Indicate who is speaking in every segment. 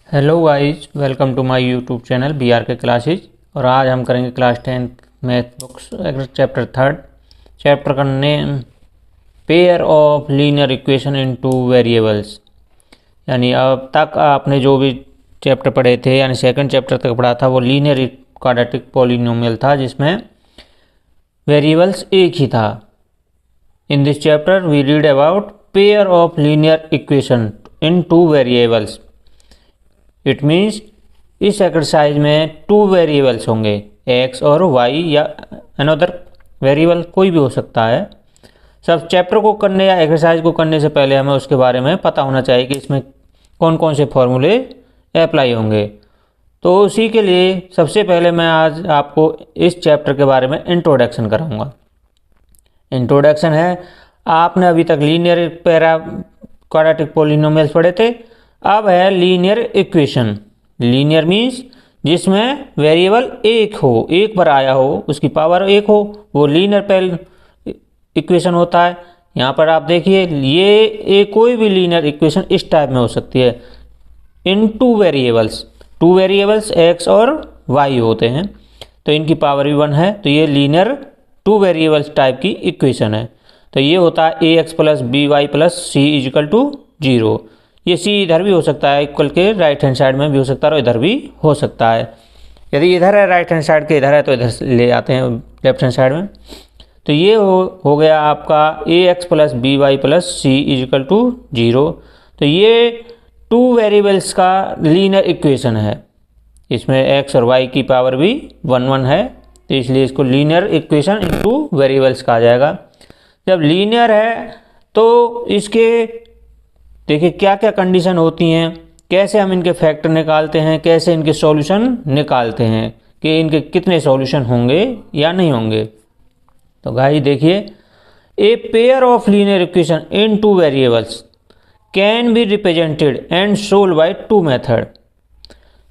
Speaker 1: Hello guys, welcome to my YouTube channel B R K classes. और आज हम करेंगे class 10th math books chapter 3। Chapter का name pair of linear equation in two variables. यानी अब तक आपने जो भी चैप्टर पढ़े थे, यानी सेकंड चैप्टर तक पढ़ा था, वो लीनियर क्वाड्रेटिक पॉलिनोमियल था जिसमें वेरिएबल्स एक ही था। In this chapter we read about pair of linear equation in two variables. It means इस एक्सरसाइज में टू वेरिएबल्स होंगे, एक्स और वाई, या अनदर वेरिएबल कोई भी हो सकता है। सब चैप्टर को करने या एक्सरसाइज को करने से पहले हमें उसके बारे में पता होना चाहिए कि इसमें कौन कौन से फॉर्मूले अप्लाई होंगे। तो उसी के लिए सबसे पहले मैं आज आपको इस चैप्टर के बारे में इंट्रोडक्शन कराऊंगा। इंट्रोडक्शन है, आपने अभी तक लीनियर क्वाड्रेटिक पॉलिनोमियल्स पढ़े थे, अब है लीनियर इक्वेशन। लीनियर मीन्स जिसमें वेरिएबल एक हो, एक बार आया हो, उसकी पावर एक हो, वो लीनियर इक्वेशन होता है। यहाँ पर आप देखिए, ये कोई भी लीनियर इक्वेशन इस टाइप में हो सकती है इन टू वेरिएबल्स एक्स और वाई होते हैं, तो इनकी पावर भी 1 है, तो ये लीनियर टू वेरिएबल्स टाइप की इक्वेशन है। तो ये होता है a x plus b y plus c is equal to 0। ये सी इधर भी हो सकता है, इक्वल के राइट हैंड साइड में भी हो सकता है और इधर भी हो सकता है। यदि इधर है राइट हैंड साइड के, इधर है तो इधर ले आते हैं लेफ्ट हैंड साइड में। तो ये हो गया आपका a x plus b y plus c is equal to 0। तो ये टू वेरिएबल्स का लीनियर इक्वेशन है। इसमें एक्स और वाई की पावर भी 1 है, तो इसलिए इसको linear equation in two variables कहा जाएगा। जब लीनियर है तो इसके देखिए क्या क्या कंडीशन होती हैं, कैसे हम इनके फैक्टर निकालते हैं, कैसे इनके सॉल्यूशन निकालते हैं, कि इनके कितने सॉल्यूशन होंगे या नहीं होंगे। तो गाइस देखिए, a pair of linear equation in two variables can be represented and solve by two method.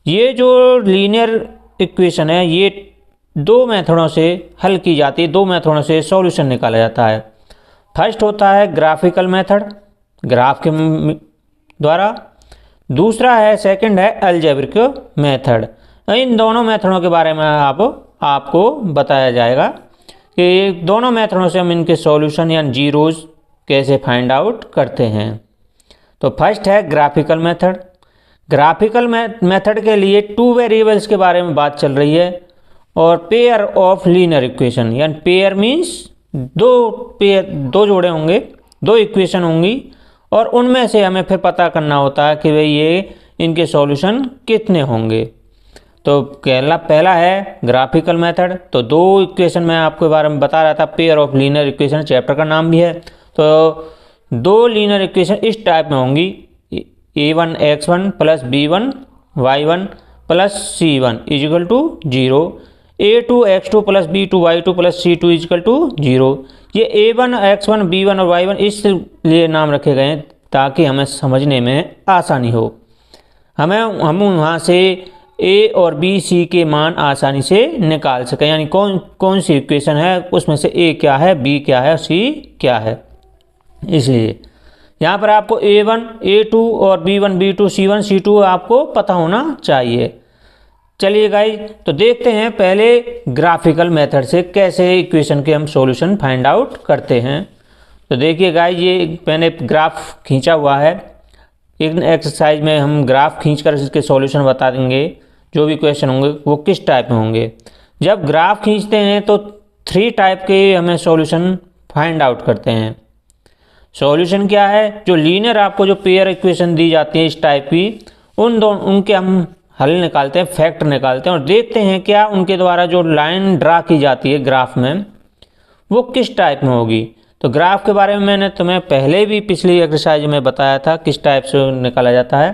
Speaker 1: ये जो लीनियर इक्वेशन है, ये दो मेथडों से हल की जाती है, दो मेथडों से सॉल्यूशन निकाला जाता है। फर्स्ट होता है ग्राफिकल मेथड, ग्राफ के द्वारा। दूसरा है, सेकंड है अलजेब्रिक मेथड। इन दोनों मेथडों के बारे में आपको बताया जाएगा कि दोनों मेथडों से हम इनके सॉल्यूशन या जीरोज कैसे फाइंड आउट करते हैं। तो फर्स्ट है ग्राफिकल मेथड। ग्राफिकल मेथड के लिए टू वेरिएबल्स के बारे में बात चल रही है, और पेयर ऑफ लीनियर इक्वेशन, यानी पेयर मीन्स दो जोड़े होंगे, दो इक्वेशन होंगी, और उनमें से हमें फिर पता करना होता है कि भाई ये इनके सॉल्यूशन कितने होंगे। तो पहला है ग्राफिकल मेथड। तो दो इक्वेशन मैं आपके बारे में बता रहा था, pair of linear equation chapter का नाम भी है। तो दो लीनियर इक्वेशन इस टाइप में होंगी, a1 x1 plus b1 y1 plus c1 equal to 0, a2 x2 plus b2 y2 plus c2 equal to 0। ये a1 x1 b1 और y1 इसलिए नाम रखे गए हैं ताकि हमें समझने में आसानी हो। हम वहाँ से a और b c के मान आसानी से निकाल सकें, यानी कौन सी इक्वेशन है, उसमें से a क्या है, b क्या है, c क्या है। इसलिए यहाँ पर आपको a1 a2 और b1 b2 c1 c2 आपको पता होना चाहिए। चलिए गाइस, तो देखते हैं पहले ग्राफिकल मेथड से कैसे इक्वेशन के हम सॉल्यूशन फाइंड आउट करते हैं। तो देखिए गाइस, ये मैंने ग्राफ खींचा हुआ है। एक एक्सरसाइज में हम ग्राफ खींचकर इसके सॉल्यूशन बता देंगे, जो भी क्वेश्चन होंगे वो किस टाइप में होंगे। जब ग्राफ खींचते हैं तो 3 टाइप के हमें सॉल्यूशन फाइंड आउट करते हैं। सॉल्यूशन क्या है, जो लीनियर आपको जो पेयर इक्वेशन दी जाती है इस टाइप की, उनके हम हल निकालते हैं, फैक्टर निकालते हैं, और देखते हैं क्या उनके द्वारा जो लाइन ड्रा की जाती है ग्राफ में वो किस टाइप में होगी। तो ग्राफ के बारे में मैंने तुम्हें पहले भी पिछली एक्सरसाइज में बताया था किस टाइप से निकाला जाता है।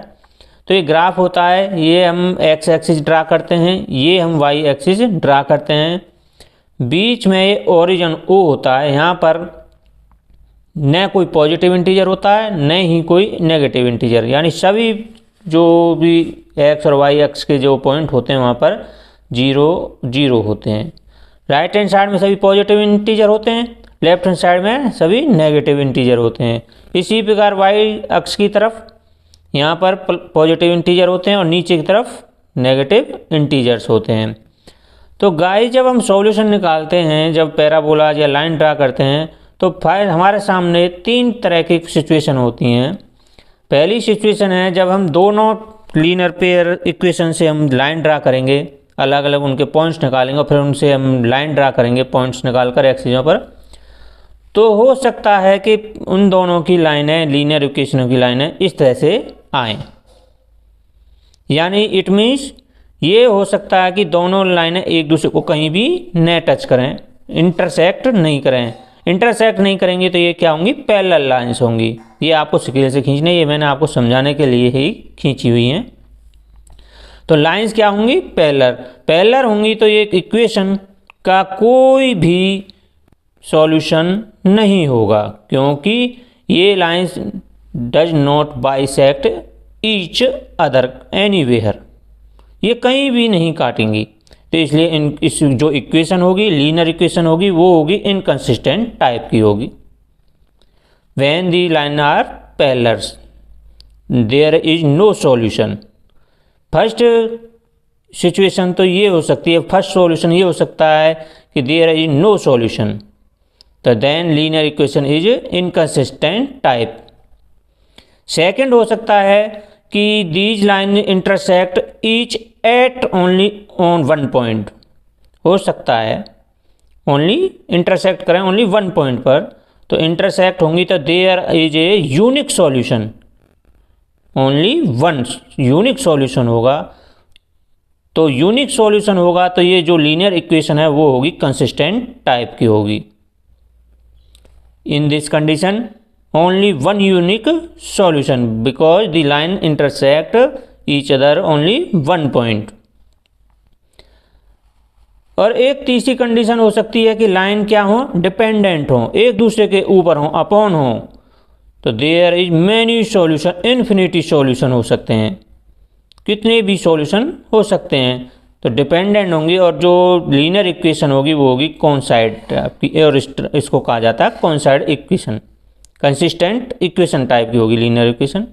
Speaker 1: तो ये ग्राफ होता है, ये हम एक्स एक्सिस ड्रा करते हैं, ये हम वाई एक्सिस ड्रा करते हैं। बीच में ये ओरिजिन ओ होता है, यहाँ पर न कोई पॉजिटिव इंटीजर होता है न ही कोई नेगेटिव इंटीजर, यानी सभी जो भी एक्स और वाई एक्स के जो पॉइंट होते हैं वहाँ पर 0 0 होते हैं। राइट हैंड साइड में सभी पॉजिटिव इंटीजर होते हैं, लेफ्ट हैंड साइड में सभी नेगेटिव इंटीजर होते हैं। इसी प्रकार वाई अक्ष की तरफ यहाँ पर पॉजिटिव इंटीजर होते हैं और नीचे की तरफ नेगेटिव इंटीजर्स होते हैं। तो गाइस जब हम सॉल्यूशन निकालते हैं, जब पैराबोला या लाइन ड्रा करते हैं, तो फिर हमारे सामने 3 तरह की सिचुएशन होती हैं। पहली सिचुएशन है जब हम दोनों लीनियर पेयर इक्वेशन से हम लाइन ड्रा करेंगे, अलग अलग उनके पॉइंट्स निकालेंगे और फिर उनसे हम लाइन ड्रा करेंगे पॉइंट्स निकालकर एक्सिसों पर। तो हो सकता है कि उन दोनों की लाइनें, लीनियर इक्वेशनों की लाइनें इस तरह से आएँ, यानी इट मीन्स ये हो सकता है कि दोनों लाइनें एक दूसरे को कहीं भी न टच करें, इंटरसेक्ट नहीं करें। इंटरसेक्ट नहीं करेंगी तो ये क्या होंगी, पैरेलल लाइंस होंगी। ये आपको स्केल से खींचने, ये मैंने आपको समझाने के लिए ही खींची हुई हैं। तो लाइंस क्या होंगी, पैरेलल होंगी। तो ये इक्वेशन का कोई भी सॉल्यूशन नहीं होगा, क्योंकि ये lines does not bisect each other anywhere, ये कहीं भी नहीं काटेंगी। तो इसलिए इस जो इक्वेशन होगी, लीनियर इक्वेशन होगी, वो होगी इनकंसिस्टेंट टाइप की होगी। When the line are parallel there is no solution. First situation तो ये हो सकती है, फर्स्ट सॉल्यूशन ये हो सकता है कि देयर इज नो सॉल्यूशन, तो then linear equation is inconsistent type. Second हो सकता है कि these line intersect each at only on one point, हो सकता है ओनली इंटरसेक्ट करें ओनली वन पॉइंट पर। तो इंटरसेक्ट होंगी तो there is a unique solution, only one unique solution होगा। तो यूनिक सॉल्यूशन होगा तो ये जो लीनियर इक्वेशन है वो होगी कंसिस्टेंट टाइप की होगी। इन this condition only one unique solution because the line intersect each other only one point। और एक तीसरी कंडीशन हो सकती है कि लाइन क्या हो, डिपेंडेंट हो, एक दूसरे के ऊपर हो, अपॉन हो। तो there is many solution, infinity solution हो सकते हैं, कितने भी सॉल्यूशन हो सकते हैं। तो डिपेंडेंट होंगी और जो लीनियर इक्वेशन होगी वो होगी कॉन्साइड टाइप की, और इसको कहा जाता है कॉन्साइड इक्वेशन, कंसिस्टेंट इक्वेशन टाइप की होगी लीनियर इक्वेशन।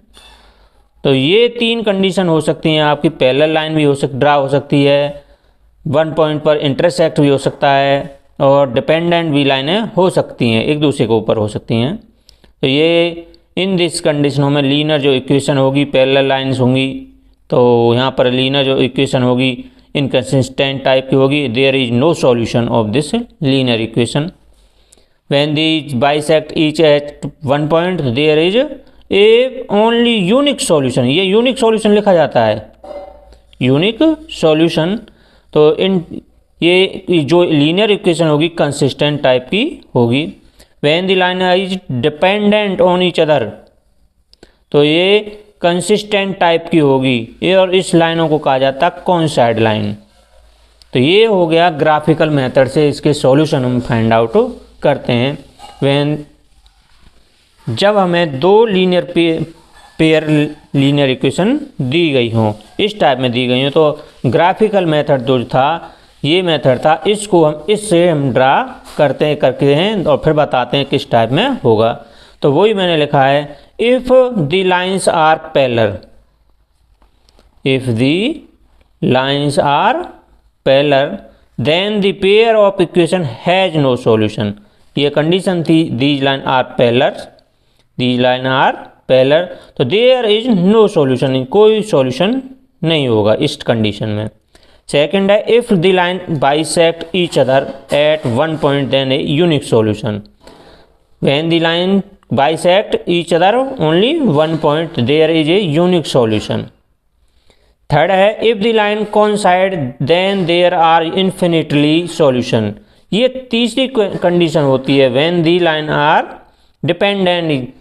Speaker 1: तो ये 3 कंडीशन हो सकती हैं आपकी। पैरेलल लाइन भी ड्रा हो सकती है, वन पॉइंट पर इंटरसेक्ट भी हो सकता है, और डिपेंडेंट भी लाइनें हो सकती हैं, एक दूसरे के ऊपर हो सकती हैं। तो ये इन दिस कंडीशनों में लीनियर जो इक्वेशन होगी पैरेलल लाइन्स होंगी। तो यहाँ पर लीनियर जो इक्वेशन होगी इनकंसिस्टेंट टाइप की होगी। There is no solution of this linear equation. When these bisect each at one point, there is a only unique solution। ये यूनिक सॉल्यूशन लिखा जाता है, यूनिक सॉल्यूशन। तो ये जो लीनियर इक्वेशन होगी कंसिस्टेंट टाइप की होगी। When the line is dependent on each other, तो ये कंसिस्टेंट टाइप की होगी ये, और इस लाइनों को कहा जाता है कॉन्साइड लाइन। तो ये हो गया ग्राफिकल मेथड से इसके सॉल्यूशन हम फाइंड आउट करते हैं। व्हेन जब हमें 2 लीनियर पेयर लीनियर इक्वेशन दी गई हो, इस टाइप में दी गई हो, तो ग्राफिकल मेथड जो था, ये मेथड था, इसको इससे हम ड्रा करते हैं और फिर बताते हैं किस टाइप में होगा। तो वही मैंने लिखा है, if the lines are parallel, if the lines are parallel then the pair of equation has no solution. ये कंडीशन थी, these line are parallel, these line are parallel, तो देयर इज नो सॉल्यूशन, कोई solution नहीं होगा इस condition में। Second है, if the line bisect each other at one point then a unique solution. When the line bisect each other only one point there is a unique solution. Third है, if the line coincide then there are infinitely solution. ये तीसरी condition होती है, when the line are dependent,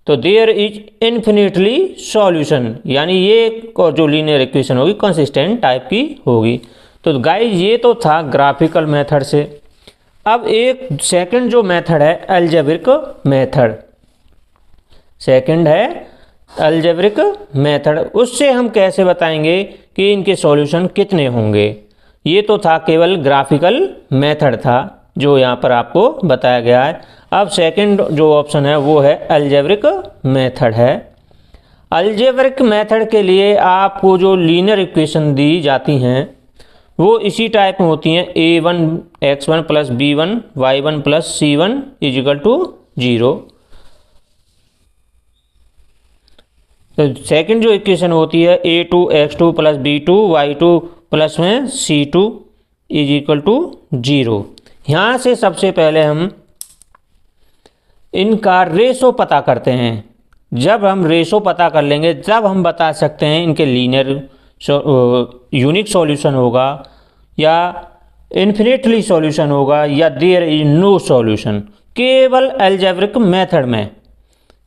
Speaker 1: तो there is infinitely solution, यानी ये जो linear equation होगी कंसिस्टेंट टाइप की होगी। तो गाइस ये तो था ग्राफिकल मेथड से। अब एक सेकंड जो मेथड है अलजेब्रिक मेथड, सेकंड है अलजेब्रिक मेथड, उससे हम कैसे बताएंगे कि इनके सॉल्यूशन कितने होंगे। ये तो था केवल ग्राफिकल मेथड था जो यहाँ पर आपको बताया गया है। अब सेकंड जो ऑप्शन है वो है अलजेब्रिक मेथड है। अलजेब्रिक मेथड के लिए आपको जो लीनियर इक्वेशन दी जाती हैं वो इसी टाइप में होती हैं। a1x1 plus b1 y1 plus c1 equal to 0। तो सेकंड जो इक्वेशन होती है a2x2 plus b2 y2 plus में c2 इजिकल टू 0। यहाँ से सबसे पहले हम इनका रेशो पता करते हैं। जब हम रेशो पता कर लेंगे तब हम बता सकते हैं इनके लीनियर यूनिक सॉल्यूशन होगा या इन्फिनिटली सॉल्यूशन होगा या देयर इज नो सॉल्यूशन। केवल अलजेब्रिक मेथड में,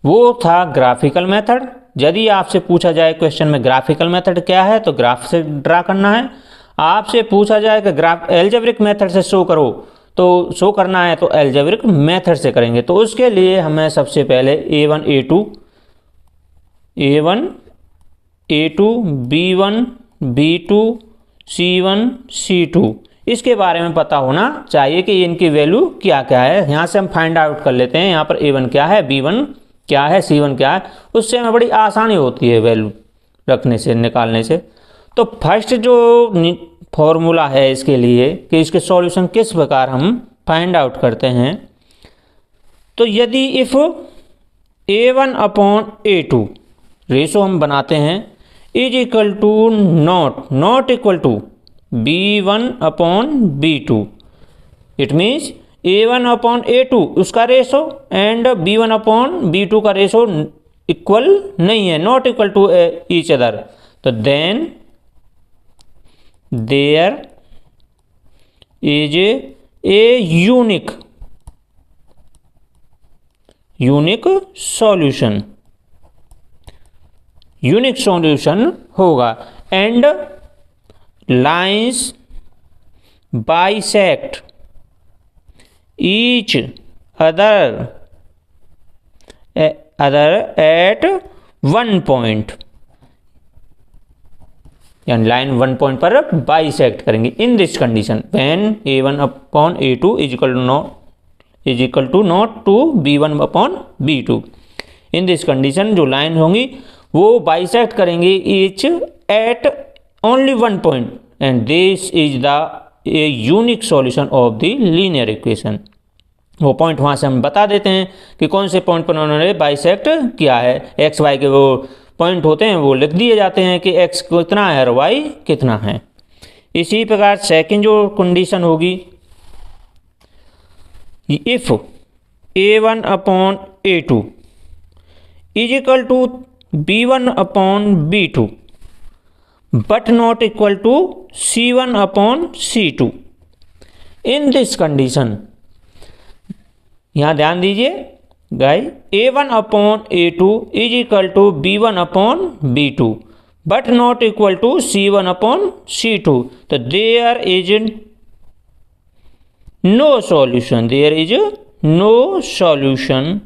Speaker 1: वो था ग्राफिकल मेथड। यदि आपसे पूछा जाए क्वेश्चन में ग्राफिकल मेथड क्या है तो ग्राफ से ड्रा करना है। आपसे पूछा जाए कि ग्राफ अलजेब्रिक मेथड से शो करो तो शो करना है तो अलजेब्रिक मेथड से करेंगे। तो उसके लिए हमें सबसे पहले a1 a2 b1 b2 c1 c2 इसके बारे में पता होना चाहिए कि इनकी वैल्यू क्या क्या है। यहाँ से हम फाइंड आउट कर लेते हैं यहाँ पर a1 क्या है, b1 क्या है, c1 क्या है। उससे हमें बड़ी आसानी होती है वैल्यू रखने से, निकालने से। तो फर्स्ट जो फॉर्मूला है इसके लिए कि इसके सॉल्यूशन किस प्रकार हम फाइंड आउट करते हैं, तो यदि if a1 upon a2 ratio हम बनाते हैं is equal to not equal to b1 upon b2, it means a1 upon a2 उसका ratio and b1 upon b2 का रेशो इक्वल नहीं है, not equal to each other. तो then there is a unique solution होगा and lines bisect each other at one point, यानी line one point पर bisect करेंगे। In this condition when a1 upon a2 is equal to not to b1 upon b2, in this condition जो line होंगी वो bisect करेंगे each at only one point and this is the unique solution of the linear equation. वो point वहाँ से हम बता देते हैं कि कौन से पॉइंट पर उन्होंने बाइसेक्ट किया है। एक्स वाई के वो पॉइंट होते हैं वो लिख दिए जाते हैं कि x कितना है और y कितना है। इसी प्रकार सेकंड जो कंडीशन होगी, if a1 upon a2 is equal to b1 upon b2 but not equal to c1 upon c2, in this condition, यहाँ ध्यान दीजिए guys, a1 upon a2 is equal to b1 upon b2 but not equal to c1 upon c2। तो there is no solution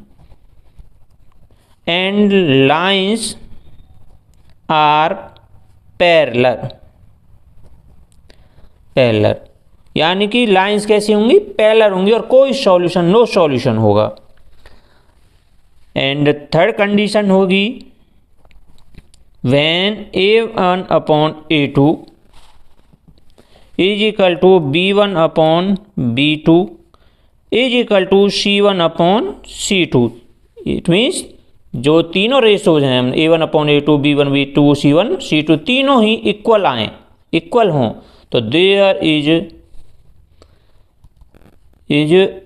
Speaker 1: and lines are parallel, यानी कि lines कैसी होंगी, parallel होंगी और कोई सॉल्यूशन, नो सॉल्यूशन होगा। एंड थर्ड कंडीशन होगी when a1 upon a2 is equal to b1 upon b2 is equal to c1 upon c2, it means जो तीनों रेशोज हैं a1 upon a2 b1 b2 c1 c2 तीनों ही equal हों तो there is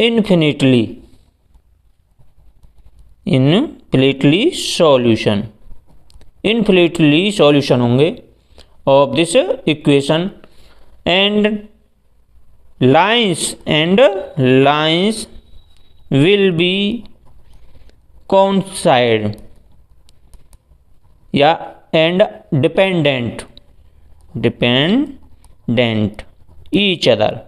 Speaker 1: infinitely solution होंगे of this equation and lines will be coincide या and dependent each other.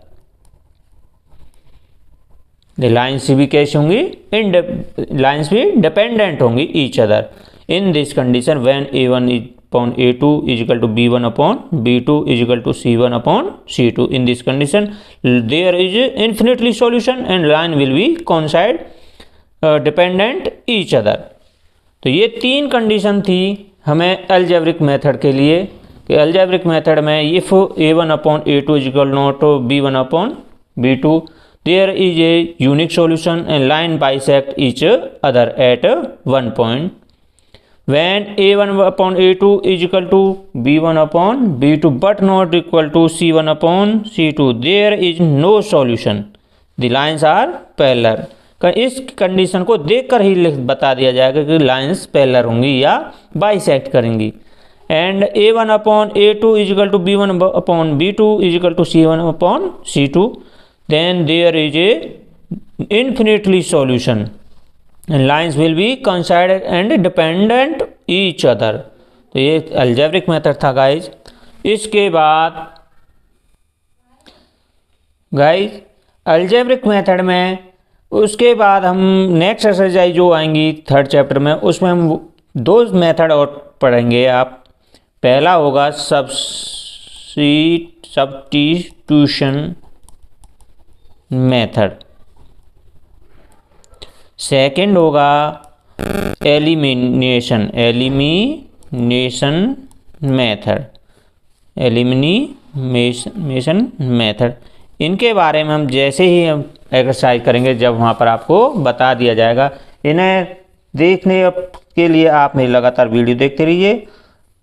Speaker 1: Lines भी कैसे होंगी, लाइन्स भी डिपेंडेंट होंगी each other. In this condition when a1 upon a2 is equal to b1 upon b2 is equal to c1 upon c2, in this condition there is infinitely solution and line will be coincide dependent each other. तो ये तीन condition थी हमें algebraic method के लिए कि algebraic method में if a1/a2 equal not b1/b2 there is a unique solution and line bisect each other at one point when a1/a2 is equal to b1/b2 but not equal to c1/c2 there is no solution the lines are parallel। इस condition को देखकर ही बता दिया जाएगा कि lines parallel होंगी या bisect करेंगी। And a1/a2 is equal to b1/b2 is equal to c1/c2 then there is a infinitely solution and lines will be coincident and dependent each other। तो ये अलजेब्रिक मेथड था गाइज। इसके बाद guys algebraic method में उसके बाद हम next exercise जो आएंगी थर्ड चैप्टर में उसमें हम दो मेथड और पढ़ेंगे। आप पहला होगा सब्स्टिट्यूशन मेथड, सेकंड होगा एलिमिनेशन मेथड। इनके बारे में हम जैसे ही हम एक्सरसाइज करेंगे जब वहाँ पर आपको बता दिया जाएगा। इन्हें देखने के लिए आप मेरी लगातार वीडियो देखते रहिए।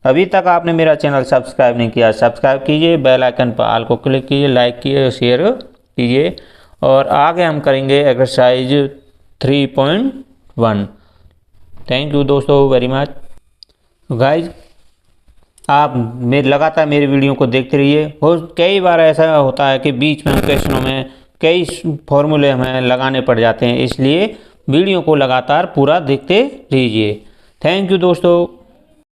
Speaker 1: अभी तक आपने मेरा चैनल सब्सक्राइब नहीं किया, सब्सक्राइब कीजिए, बेल आइकन पर ऑल को क्लिक कीजिए, लाइक कीजिए, शेयर कीजिए। और आगे हम करेंगे एक्सरसाइज 3.1। थैंक यू दोस्तों वेरी मच। गाइज आप लगातार मेरी वीडियो को देखते रहिए। कई बार ऐसा होता है कि बीच में क्वेश्चनों में कई फॉर्मूले हमें लगाने पड़ जाते हैं, इसलिए वीडियो को लगातार पूरा देखते रहिए। थैंक यू दोस्तों।